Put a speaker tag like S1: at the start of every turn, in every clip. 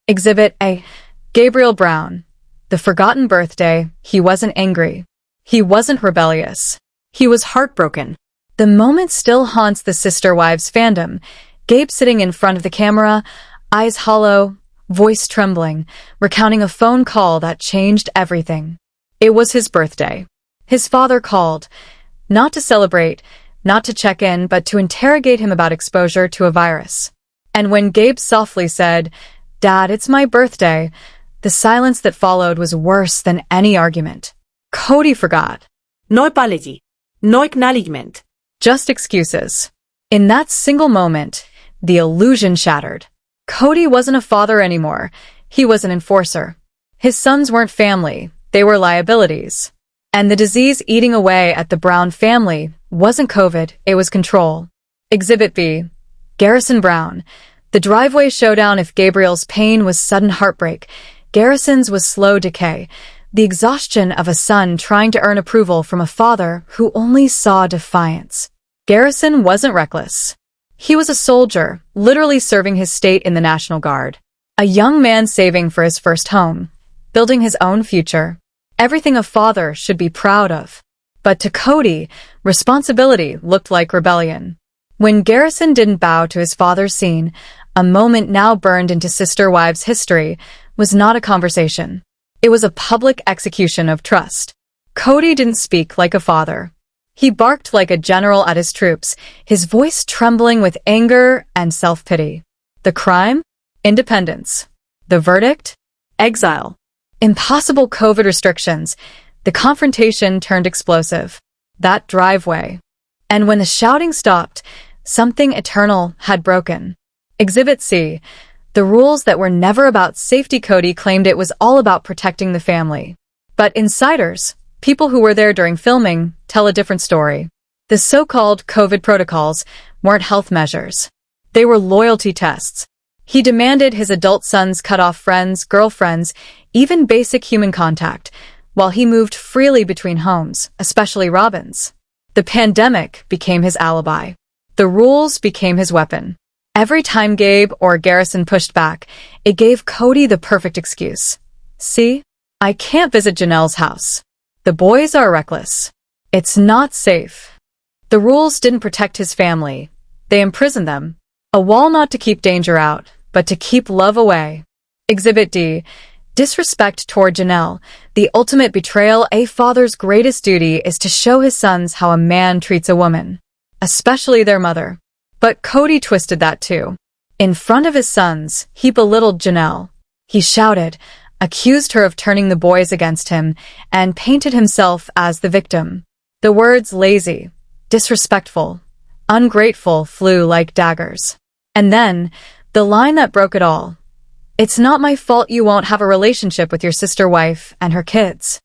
S1: Exhibit A. Gabriel Brown. The forgotten birthday. He wasn't angry. He wasn't rebellious. He was heartbroken. The moment still haunts the Sister Wives fandom. Gabe sitting in front of the camera, eyes hollow, voice trembling, recounting a phone call that changed everything. It was his birthday. His father called, not to celebrate, not to check in, but to interrogate him about exposure to a virus. And when Gabe softly said, "Dad, it's my birthday," the silence that followed was worse than any argument. Cody forgot.
S2: No apology. No acknowledgement.
S1: Just excuses. In that single moment, the illusion shattered. Cody wasn't a father anymore. He was an enforcer. His sons weren't family. They were liabilities. And the disease eating away at the Brown family wasn't COVID, it was control. Exhibit B. Garrison Brown. The driveway showdown. If Gabriel's pain was sudden heartbreak, Garrison's was slow decay, the exhaustion of a son trying to earn approval from a father who only saw defiance. Garrison wasn't reckless. He was a soldier, literally serving his state in the National Guard. A young man saving for his first home, building his own future. Everything a father should be proud of. But to Cody, responsibility looked like rebellion. When Garrison didn't bow to his father's scene, a moment now burned into Sister Wives history, was not a conversation. It was a public execution of trust. Cody didn't speak like a father. He barked like a general at his troops, his voice trembling with anger and self-pity. The crime? Independence. The verdict? Exile. Impossible COVID restrictions. The confrontation turned explosive. That driveway. And when the shouting stopped, something eternal had broken. Exhibit C. The rules that were never about safety. Cody claimed it was all about protecting the family. But insiders, people who were there during filming, tell a different story. The so-called COVID protocols weren't health measures. They were loyalty tests. He demanded his adult sons cut off friends, girlfriends, even basic human contact, while he moved freely between homes, especially Robyn's. The pandemic became his alibi. The rules became his weapon. Every time Gabe or Garrison pushed back, it gave Cody the perfect excuse. "See? I can't visit Janelle's house. The boys are reckless. It's not safe." The rules didn't protect his family. They imprisoned them. A wall not to keep danger out, but to keep love away. Exhibit D. Disrespect toward Janelle. The ultimate betrayal. A father's greatest duty is to show his sons how a man treats a woman, especially their mother. But Cody twisted that too. In front of his sons, he belittled Janelle. He shouted, accused her of turning the boys against him, and painted himself as the victim. The words lazy, disrespectful, ungrateful flew like daggers. And then, the line that broke it all. "It's not my fault you won't have a relationship with your sister wife and her kids."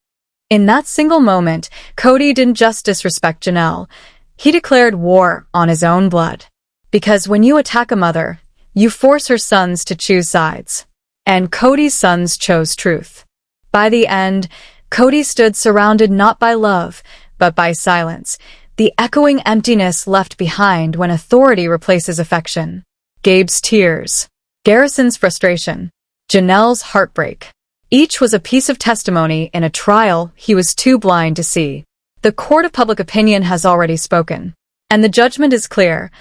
S1: In that single moment, Cody didn't just disrespect Janelle. He declared war on his own blood. Because when you attack a mother, you force her sons to choose sides. And Cody's sons chose truth. By the end, Cody stood surrounded not by love, but by silence, the echoing emptiness left behind when authority replaces affection. Gabe's tears, Garrison's frustration, Janelle's heartbreak. Each was a piece of testimony in a trial he was too blind to see. The court of public opinion has already spoken. And the judgment is clear.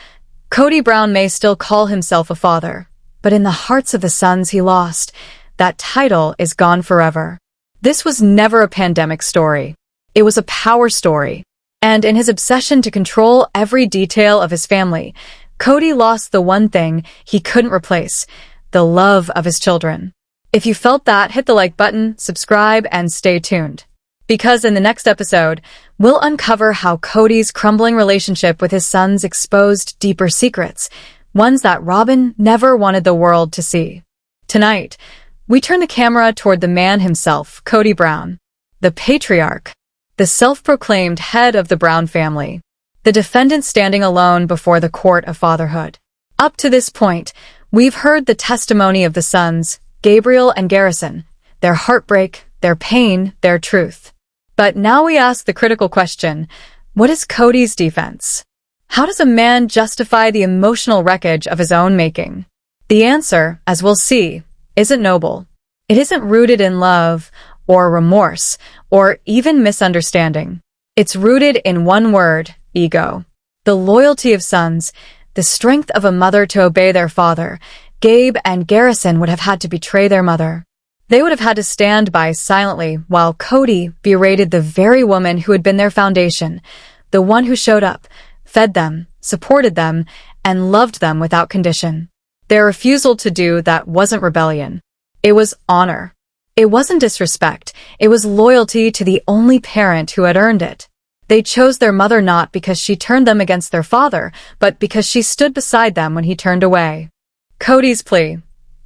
S1: Cody Brown may still call himself a father, but in the hearts of the sons he lost, that title is gone forever. This was never a pandemic story. It was a power story. And in his obsession to control every detail of his family, Cody lost the one thing he couldn't replace, the love of his children. If you felt that, hit the like button, subscribe, and stay tuned. Because in the next episode, we'll uncover how Cody's crumbling relationship with his sons exposed deeper secrets, ones that Robyn never wanted the world to see. Tonight, we turn the camera toward the man himself, Cody Brown, the patriarch, the self-proclaimed head of the Brown family, the defendant standing alone before the court of fatherhood. Up to this point, we've heard the testimony of the sons, Gabriel and Garrison, their heartbreak, their pain, their truth. But now we ask the critical question, what is Cody's defense? How does a man justify the emotional wreckage of his own making? The answer, as we'll see, isn't noble. It isn't rooted in love or remorse or even misunderstanding. It's rooted in one word, ego. The loyalty of sons, the strength of a mother to obey their father. Gabe and Garrison would have had to betray their mother. They would have had to stand by silently while Cody berated the very woman who had been their foundation, the one who showed up, fed them, supported them, and loved them without condition. Their refusal to do that wasn't rebellion. It was honor. It wasn't disrespect. It was loyalty to the only parent who had earned it. They chose their mother not because she turned them against their father, but because she stood beside them when he turned away. Cody's plea.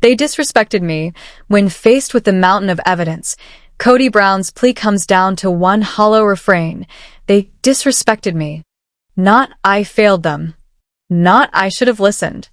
S1: They disrespected me. When faced with the mountain of evidence, Cody Brown's plea comes down to one hollow refrain. They disrespected me. Not I failed them. Not I should have listened.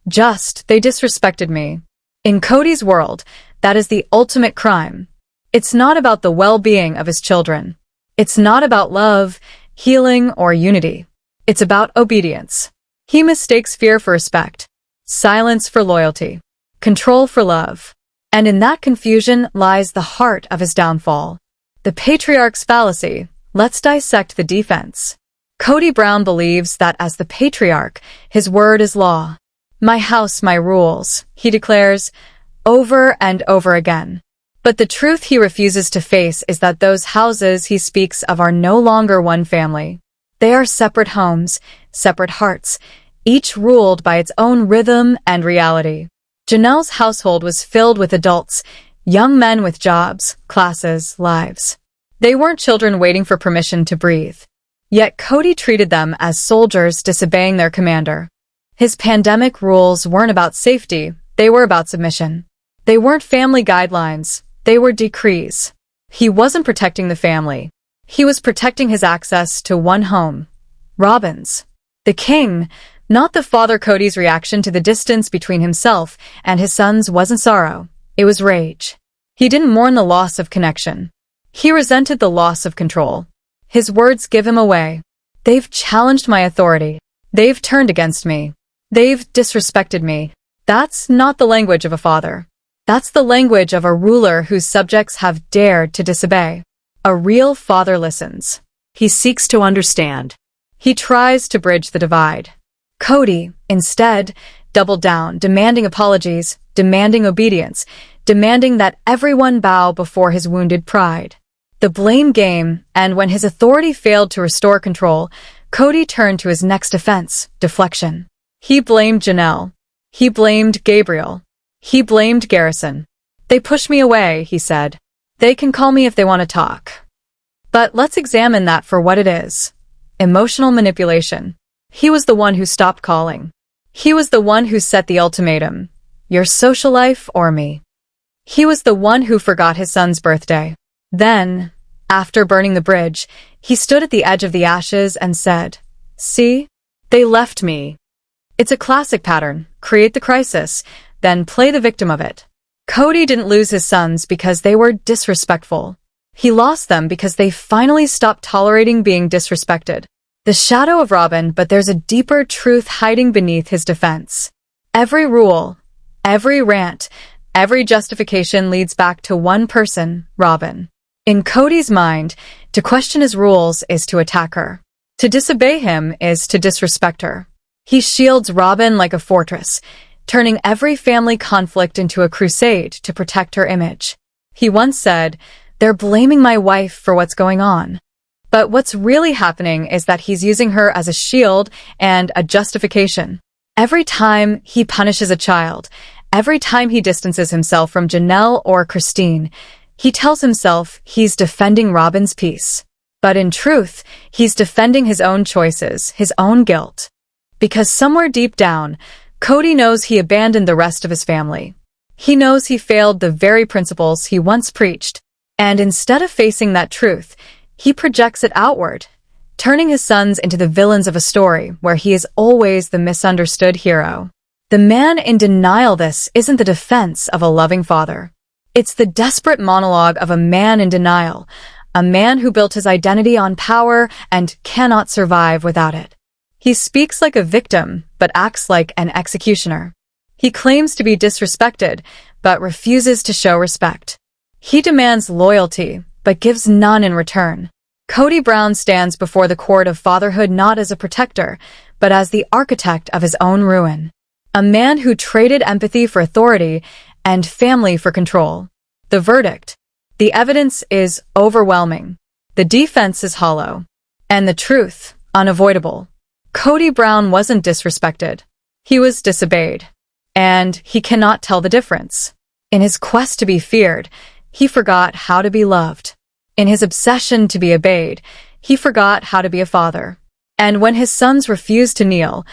S1: Just, they disrespected me. In Cody's world, that is the ultimate crime. It's not about the well-being of his children. It's not about love, healing, or unity. It's about obedience. He mistakes fear for respect, silence for loyalty, control for love. And in that confusion lies the heart of his downfall. The patriarch's fallacy. Let's dissect the defense. Cody Brown believes that as the patriarch, his word is law. My house, my rules, he declares over and over again. But the truth he refuses to face is that those houses he speaks of are no longer one family. They are separate homes, separate hearts, each ruled by its own rhythm and reality. Janelle's household was filled with adults, young men with jobs, classes, lives. They weren't children waiting for permission to breathe. Yet Cody treated them as soldiers disobeying their commander. His pandemic rules weren't about safety, they were about submission. They weren't family guidelines, they were decrees. He wasn't protecting the family. He was protecting his access to one home, Robyn's. The king, not the father. Cody's reaction to the distance between himself and his sons wasn't sorrow, it was rage. He didn't mourn the loss of connection. He resented the loss of control. His words give him away. They've challenged my authority. They've turned against me. They've disrespected me. That's not the language of a father. That's the language of a ruler whose subjects have dared to disobey. A real father listens.
S2: He seeks to understand.
S1: He tries to bridge the divide. Cody, instead, doubled down, demanding apologies, demanding obedience, demanding that everyone bow before his wounded pride. The blame game, and when his authority failed to restore control, Cody turned to his next offense, deflection. He blamed Janelle. He blamed Gabriel. He blamed Garrison. They pushed me away, he said. They can call me if they want to talk. But let's examine that for what it is. Emotional manipulation. He was the one who stopped calling. He was the one who set the ultimatum. Your social life or me. He was the one who forgot his son's birthday. Then, after burning the bridge, he stood at the edge of the ashes and said, "See? They left me." It's a classic pattern. Create the crisis, then play the victim of it. Cody didn't lose his sons because they were disrespectful. He lost them because they finally stopped tolerating being disrespected. The shadow of Robyn, but there's a deeper truth hiding beneath his defense. Every rule, every rant, every justification leads back to one person, Robyn. In Cody's mind, to question his rules is to attack her. To disobey him is to disrespect her. He shields Robyn like a fortress, turning every family conflict into a crusade to protect her image. He once said, "They're blaming my wife for what's going on." But what's really happening is that he's using her as a shield and a justification. Every time he punishes a child, every time he distances himself from Janelle or Christine, he tells himself he's defending Robyn's peace. But in truth, he's defending his own choices, his own guilt. Because somewhere deep down, Cody knows he abandoned the rest of his family. He knows he failed the very principles he once preached. And instead of facing that truth, he projects it outward, turning his sons into the villains of a story where he is always the misunderstood hero. The man in denial. This isn't the defense of a loving father. It's the desperate monologue of a man in denial, a man who built his identity on power and cannot survive without it. He speaks like a victim, but acts like an executioner. He claims to be disrespected, but refuses to show respect. He demands loyalty, but gives none in return. Cody Brown stands before the court of fatherhood not as a protector, but as the architect of his own ruin. A man who traded empathy for authority and family for control. The verdict. The evidence is overwhelming. The defense is hollow. And the truth, unavoidable. Cody Brown wasn't disrespected. He was disobeyed. And he cannot tell the difference. In his quest to be feared, he forgot how to be loved. In his obsession to be obeyed, he forgot how to be a father. And when his sons refused to kneel,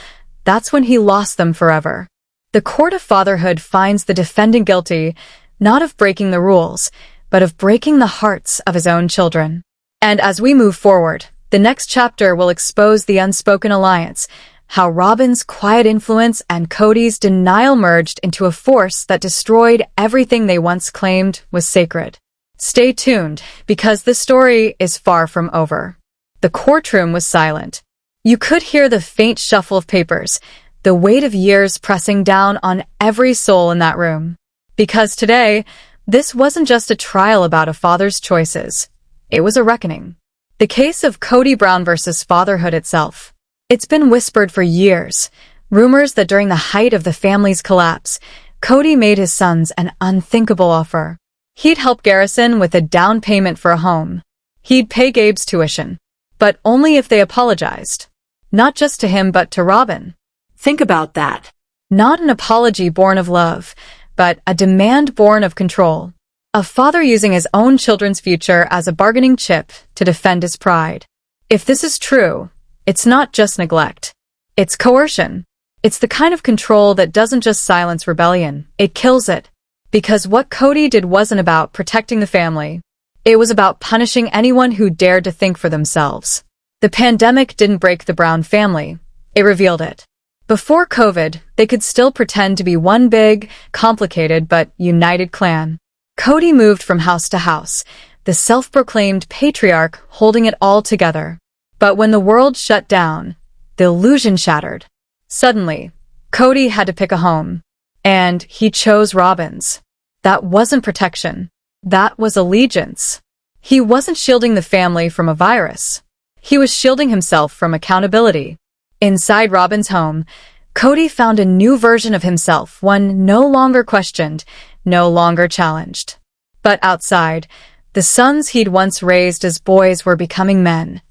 S1: that's when he lost them forever. The court of fatherhood finds the defendant guilty, not of breaking the rules, but of breaking the hearts of his own children. And as we move forward, the next chapter will expose the unspoken alliance, how Robyn's quiet influence and Cody's denial merged into a force that destroyed everything they once claimed was sacred. Stay tuned, because the story is far from over. The courtroom was silent. You could hear the faint shuffle of papers, the weight of years pressing down on every soul in that room. Because today, this wasn't just a trial about a father's choices. It was a reckoning. The case of Cody Brown versus fatherhood itself. It's been whispered for years. Rumors that during the height of the family's collapse, Cody made his sons an unthinkable offer. He'd help Garrison with a down payment for a home. He'd pay Gabe's tuition. But only if they apologized. Not just to him but to Robyn.
S2: Think about that.
S1: Not an apology born of love, but a demand born of control. A father using his own children's future as a bargaining chip to defend his pride. If this is true, it's not just neglect. It's coercion. It's the kind of control that doesn't just silence rebellion, it kills it. Because what Cody did wasn't about protecting the family. It was about punishing anyone who dared to think for themselves. The pandemic didn't break the Brown family. It revealed it. Before COVID, they could still pretend to be one big, complicated but united clan. Cody moved from house to house, the self-proclaimed patriarch holding it all together. But when the world shut down, the illusion shattered. Suddenly, Cody had to pick a home. And he chose Robyn's. That wasn't protection. That was allegiance. He wasn't shielding the family from a virus. He was shielding himself from accountability. Inside Robyn's home, Cody found a new version of himself, one no longer questioned, no longer challenged. But outside, the sons he'd once raised as boys were becoming men.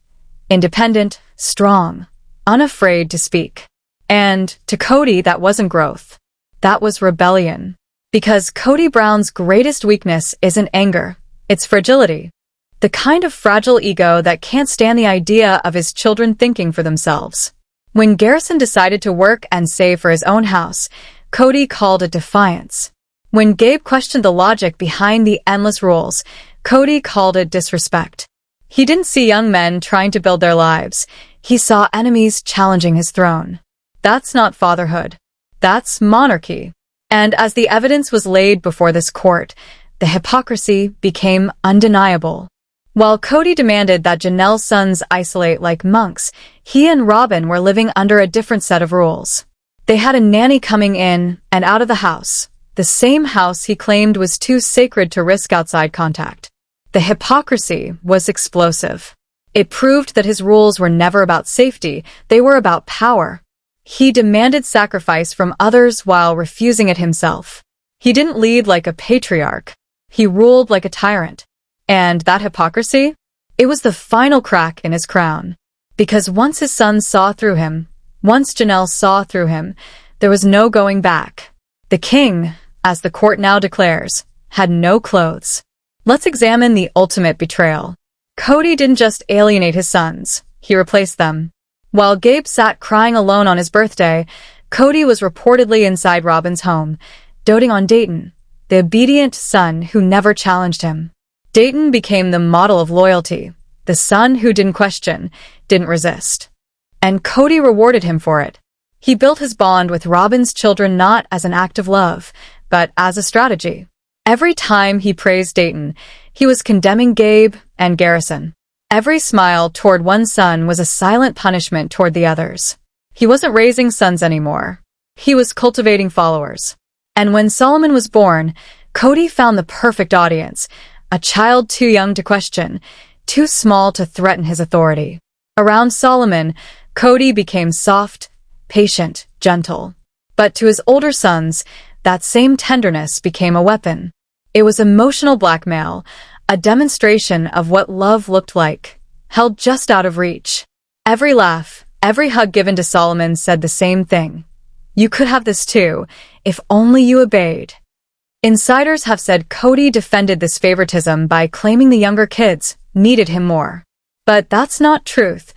S1: Independent, strong, unafraid to speak. And to Cody, that wasn't growth. That was rebellion. Because Cody Brown's greatest weakness isn't anger, it's fragility. The kind of fragile ego that can't stand the idea of his children thinking for themselves. When Garrison decided to work and save for his own house, Cody called it defiance. When Gabe questioned the logic behind the endless rules, Cody called it disrespect. He didn't see young men trying to build their lives. He saw enemies challenging his throne. That's not fatherhood. That's monarchy. And as the evidence was laid before this court, the hypocrisy became undeniable. While Cody demanded that Janelle's sons isolate like monks, he and Robyn were living under a different set of rules. They had a nanny coming in and out of the house, the same house he claimed was too sacred to risk outside contact. The hypocrisy was explosive. It proved that his rules were never about safety, they were about power. He demanded sacrifice from others while refusing it himself. He didn't lead like a patriarch. He ruled like a tyrant. And that hypocrisy? It was the final crack in his crown. Because once his sons saw through him, once Janelle saw through him, there was no going back. The king, as the court now declares, had no clothes. Let's examine the ultimate betrayal. Cody didn't just alienate his sons, he replaced them. While Gabe sat crying alone on his birthday, Cody was reportedly inside Robyn's home, doting on Dayton, the obedient son who never challenged him. Dayton became the model of loyalty, the son who didn't question, didn't resist. And Cody rewarded him for it. He built his bond with Robyn's children not as an act of love, but as a strategy. Every time he praised Dayton, he was condemning Gabe and Garrison. Every smile toward one son was a silent punishment toward the others. He wasn't raising sons anymore. He was cultivating followers. And when Solomon was born, Cody found the perfect audience, a child too young to question, too small to threaten his authority. Around Solomon, Cody became soft, patient, gentle. But to his older sons, that same tenderness became a weapon. It was emotional blackmail, a demonstration of what love looked like, held just out of reach. Every laugh, every hug given to Solomon said the same thing. You could have this too, if only you obeyed. Insiders have said Cody defended this favoritism by claiming the younger kids needed him more. But that's not truth.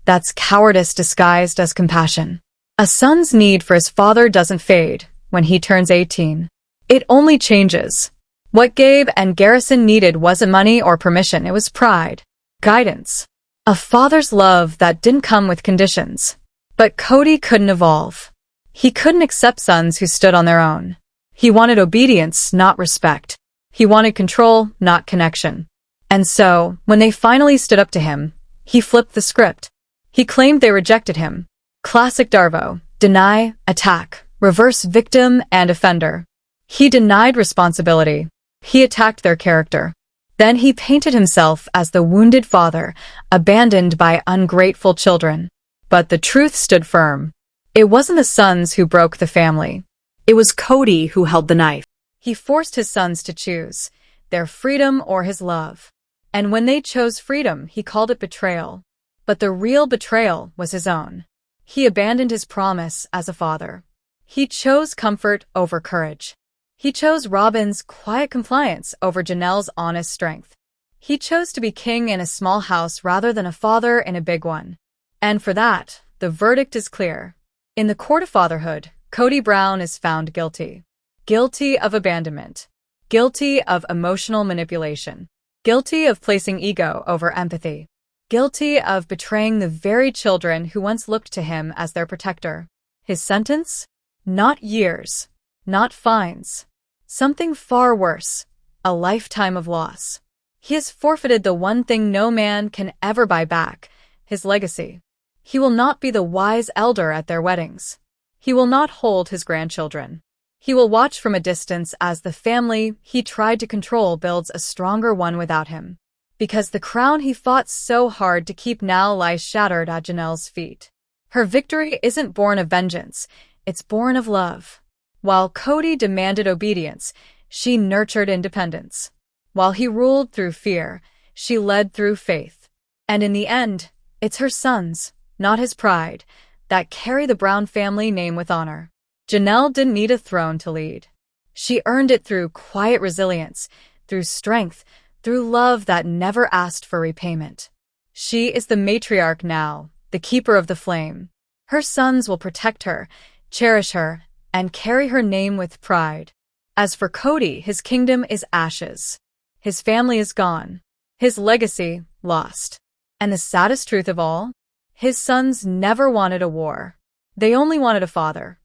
S1: That's cowardice disguised as compassion. A son's need for his father doesn't fade when he turns 18. It only changes. What Gabe and Garrison needed wasn't money or permission, it was pride, guidance, a father's love that didn't come with conditions. But Cody couldn't evolve. He couldn't accept sons who stood on their own. He wanted obedience, not respect. He wanted control, not connection. And so, when they finally stood up to him, he flipped the script. He claimed they rejected him. Classic Darvo: deny, attack, reverse victim and offender. He denied responsibility. He attacked their character. Then he painted himself as the wounded father, abandoned by ungrateful children. But the truth stood firm. It wasn't the sons who broke the family.
S2: It was Cody who held the knife.
S1: He forced his sons to choose their freedom or his love. And when they chose freedom, he called it betrayal. But the real betrayal was his own. He abandoned his promise as a father. He chose comfort over courage. He chose Robyn's quiet compliance over Janelle's honest strength. He chose to be king in a small house rather than a father in a big one. And for that, the verdict is clear. In the court of fatherhood, Cody Brown is found guilty. Guilty of abandonment. Guilty of emotional manipulation. Guilty of placing ego over empathy. Guilty of betraying the very children who once looked to him as their protector. His sentence? Not years. Not fines. Something far worse. A lifetime of loss. He has forfeited the one thing no man can ever buy back, his legacy. He will not be the wise elder at their weddings. He will not hold his grandchildren. He will watch from a distance as the family he tried to control builds a stronger one without him. Because the crown he fought so hard to keep now lies shattered at Janelle's feet. Her victory isn't born of vengeance, it's born of love. While Cody demanded obedience, she nurtured independence. While he ruled through fear, she led through faith. And in the end, it's her sons, not his pride, that carry the Brown family name with honor. Janelle didn't need a throne to lead. She earned it through quiet resilience, through strength, through love that never asked for repayment. She is the matriarch now, the keeper of the flame. Her sons will protect her, cherish her, and carry her name with pride. As for Cody, his kingdom is ashes. His family is gone. His legacy lost. And the saddest truth of all? His sons never wanted a war. They only wanted a father.